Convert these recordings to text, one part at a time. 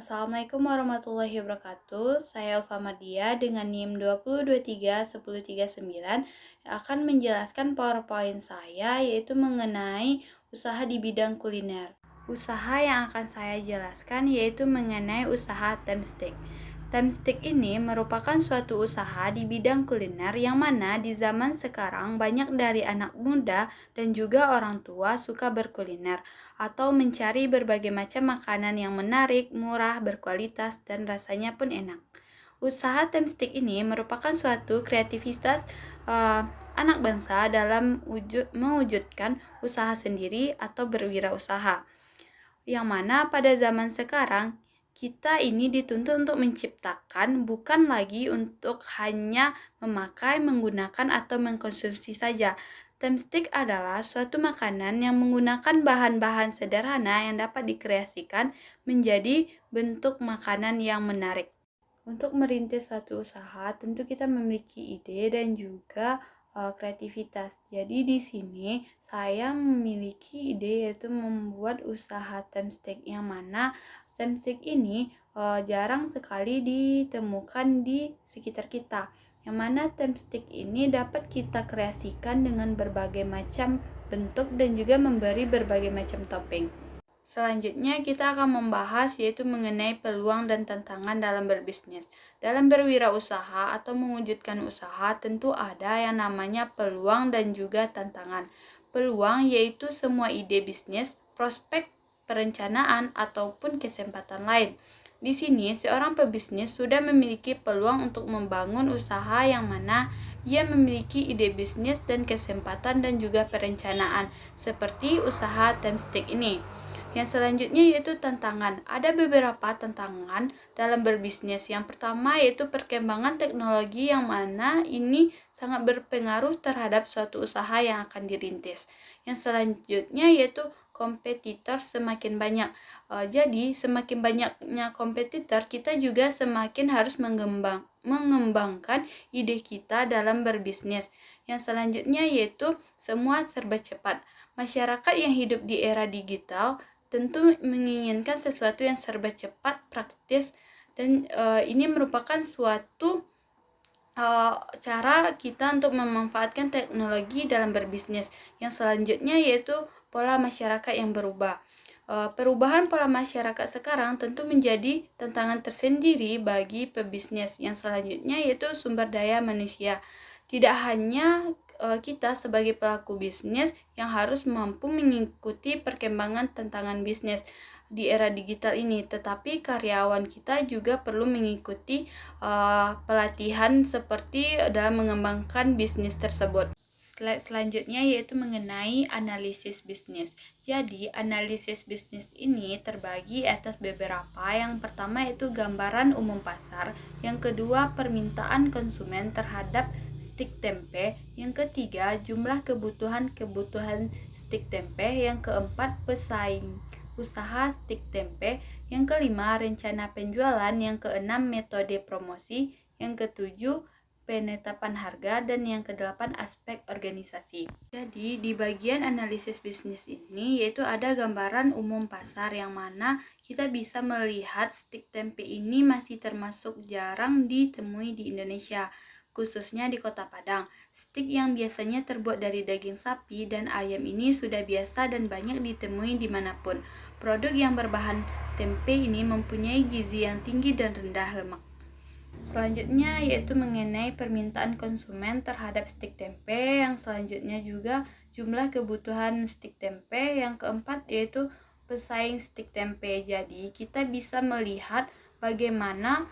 Assalamualaikum warahmatullahi wabarakatuh. Saya Elfa Mardia dengan NIM 2023-1039 akan menjelaskan PowerPoint saya yaitu mengenai usaha di bidang kuliner. Usaha yang akan saya jelaskan yaitu mengenai usaha Temstik. Temstik ini merupakan suatu usaha di bidang kuliner yang mana di zaman sekarang banyak dari anak muda dan juga orang tua suka berkuliner atau mencari berbagai macam makanan yang menarik, murah, berkualitas, dan rasanya pun enak. Usaha Temstik ini merupakan suatu kreativitas anak bangsa dalam mewujudkan usaha sendiri atau berwirausaha. Yang mana pada zaman sekarang kita ini dituntut untuk menciptakan bukan lagi untuk hanya memakai, menggunakan atau mengkonsumsi saja. Temstik adalah suatu makanan yang menggunakan bahan-bahan sederhana yang dapat dikreasikan menjadi bentuk makanan yang menarik. Untuk merintis suatu usaha, tentu kita memiliki ide dan juga kreativitas. Jadi di sini saya memiliki ide yaitu membuat usaha Temstik yang mana Temstik ini jarang sekali ditemukan di sekitar kita. Yang mana Temstik ini dapat kita kreasikan dengan berbagai macam bentuk dan juga memberi berbagai macam topping. Selanjutnya kita akan membahas yaitu mengenai peluang dan tantangan dalam berbisnis. Dalam berwirausaha atau mewujudkan usaha tentu ada yang namanya peluang dan juga tantangan. Peluang yaitu semua ide bisnis, prospek, perencanaan, ataupun kesempatan lain. Di sini seorang pebisnis sudah memiliki peluang untuk membangun usaha yang mana ia memiliki ide bisnis dan kesempatan dan juga perencanaan seperti usaha Temstik ini. Yang selanjutnya yaitu tantangan. Ada beberapa tantangan dalam berbisnis. Yang pertama yaitu perkembangan teknologi yang mana ini sangat berpengaruh terhadap suatu usaha yang akan dirintis. Yang selanjutnya yaitu kompetitor semakin banyak. Jadi semakin banyaknya kompetitor, kita juga semakin harus mengembangkan ide kita dalam berbisnis. Yang selanjutnya yaitu semua serba cepat. Masyarakat yang hidup di era digital tentu menginginkan sesuatu yang serba cepat, praktis, dan ini merupakan suatu cara kita untuk memanfaatkan teknologi dalam berbisnis. Yang selanjutnya yaitu pola masyarakat yang berubah. Perubahan pola masyarakat sekarang tentu menjadi tantangan tersendiri bagi pebisnis. Yang selanjutnya yaitu sumber daya manusia. Tidak hanya kita sebagai pelaku bisnis yang harus mampu mengikuti perkembangan tantangan bisnis di era digital ini, tetapi karyawan kita juga perlu mengikuti pelatihan seperti dalam mengembangkan bisnis tersebut. Slide selanjutnya yaitu mengenai analisis bisnis. Jadi, analisis bisnis ini terbagi atas beberapa. Yang pertama yaitu gambaran umum pasar, yang kedua permintaan konsumen terhadap stik tempe, yang ketiga jumlah kebutuhan stik tempe, yang keempat pesaing usaha stik tempe, yang kelima rencana penjualan, yang keenam metode promosi, yang ketujuh penetapan harga, dan yang kedelapan aspek organisasi. Jadi di bagian analisis bisnis ini yaitu ada gambaran umum pasar yang mana kita bisa melihat stik tempe ini masih termasuk jarang ditemui di Indonesia, khususnya di Kota Padang. Stik yang biasanya terbuat dari daging sapi dan ayam ini sudah biasa dan banyak ditemui dimanapun. Produk yang berbahan tempe ini mempunyai gizi yang tinggi dan rendah lemak. Selanjutnya yaitu mengenai permintaan konsumen terhadap stik tempe. Yang selanjutnya juga jumlah kebutuhan stik tempe. Yang keempat yaitu pesaing stik tempe. Jadi kita bisa melihat bagaimana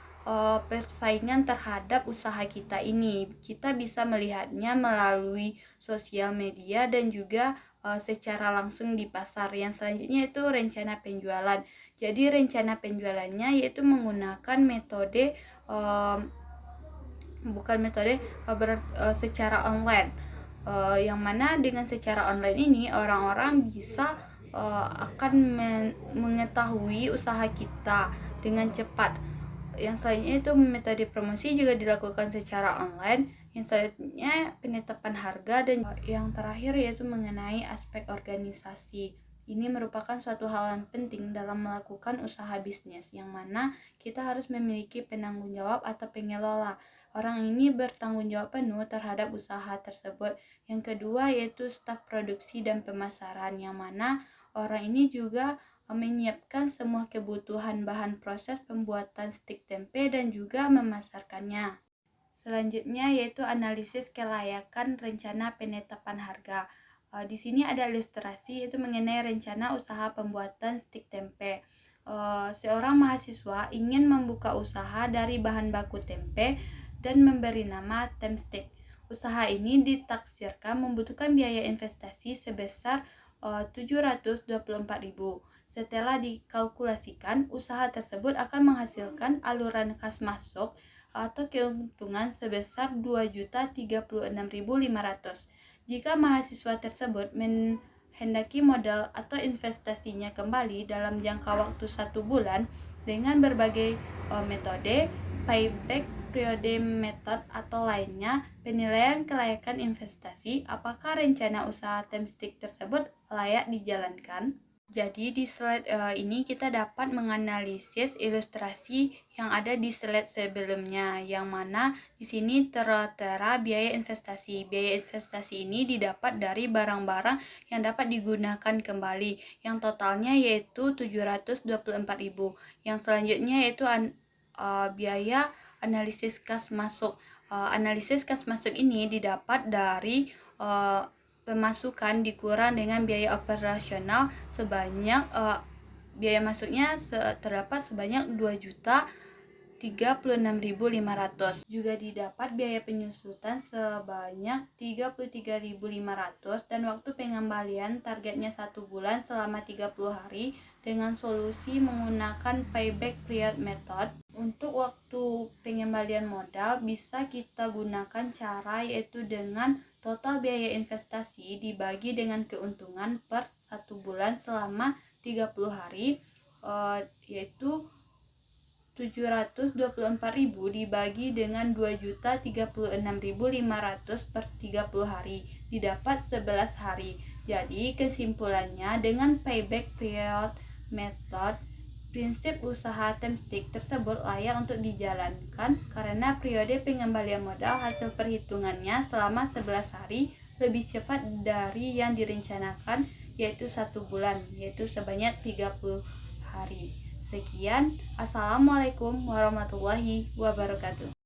persaingan terhadap usaha kita ini. Kita bisa melihatnya melalui sosial media dan juga secara langsung di pasar. Yang selanjutnya itu rencana penjualan. Jadi rencana penjualannya yaitu menggunakan metode secara online. Yang mana dengan secara online ini orang-orang bisa akan mengetahui usaha kita dengan cepat. Yang selanjutnya itu metode promosi juga dilakukan secara online. Yang selanjutnya penetapan harga, dan yang terakhir yaitu mengenai aspek organisasi. Ini merupakan suatu hal yang penting dalam melakukan usaha bisnis, yang mana kita harus memiliki penanggung jawab atau pengelola. Orang ini bertanggung jawab penuh terhadap usaha tersebut. Yang kedua yaitu staf produksi dan pemasaran, yang mana orang ini juga menyiapkan semua kebutuhan bahan proses pembuatan stik tempe dan juga memasarkannya. Selanjutnya yaitu analisis kelayakan rencana penetapan harga. Di sini ada ilustrasi yaitu mengenai rencana usaha pembuatan stik tempe. Seorang mahasiswa ingin membuka usaha dari bahan baku tempe dan memberi nama Temstik. Usaha ini ditaksirkan membutuhkan biaya investasi sebesar 724.000. Setelah dikalkulasikan, usaha tersebut akan menghasilkan aluran kas masuk atau keuntungan sebesar 2.036.500. Jika mahasiswa tersebut menghendaki modal atau investasinya kembali dalam jangka waktu 1 bulan dengan berbagai metode, payback periode method atau lainnya, penilaian kelayakan investasi, apakah rencana usaha Temstik tersebut layak dijalankan. Jadi di slide ini kita dapat menganalisis ilustrasi yang ada di slide sebelumnya, yang mana di sini tertera biaya investasi. Biaya investasi ini didapat dari barang-barang yang dapat digunakan kembali, yang totalnya yaitu 724.000. Yang selanjutnya yaitu biaya analisis kas masuk. Analisis kas masuk ini didapat dari pemasukan dikurang dengan biaya operasional sebanyak biaya masuknya terdapat sebanyak 2.036.500. Juga didapat biaya penyusutan sebanyak 33.500 dan waktu pengembalian targetnya 1 bulan selama 30 hari dengan solusi menggunakan payback period method. Untuk waktu pengembalian modal bisa kita gunakan cara yaitu dengan total biaya investasi dibagi dengan keuntungan per 1 bulan selama 30 hari, yaitu 724.000 dibagi dengan 2.036.500 per 30 hari, didapat 11 hari. Jadi kesimpulannya, dengan payback period method, prinsip usaha Temstik tersebut layak untuk dijalankan karena periode pengembalian modal hasil perhitungannya selama 11 hari lebih cepat dari yang direncanakan, yaitu 1 bulan, yaitu sebanyak 30 hari. Sekian, Assalamualaikum warahmatullahi wabarakatuh.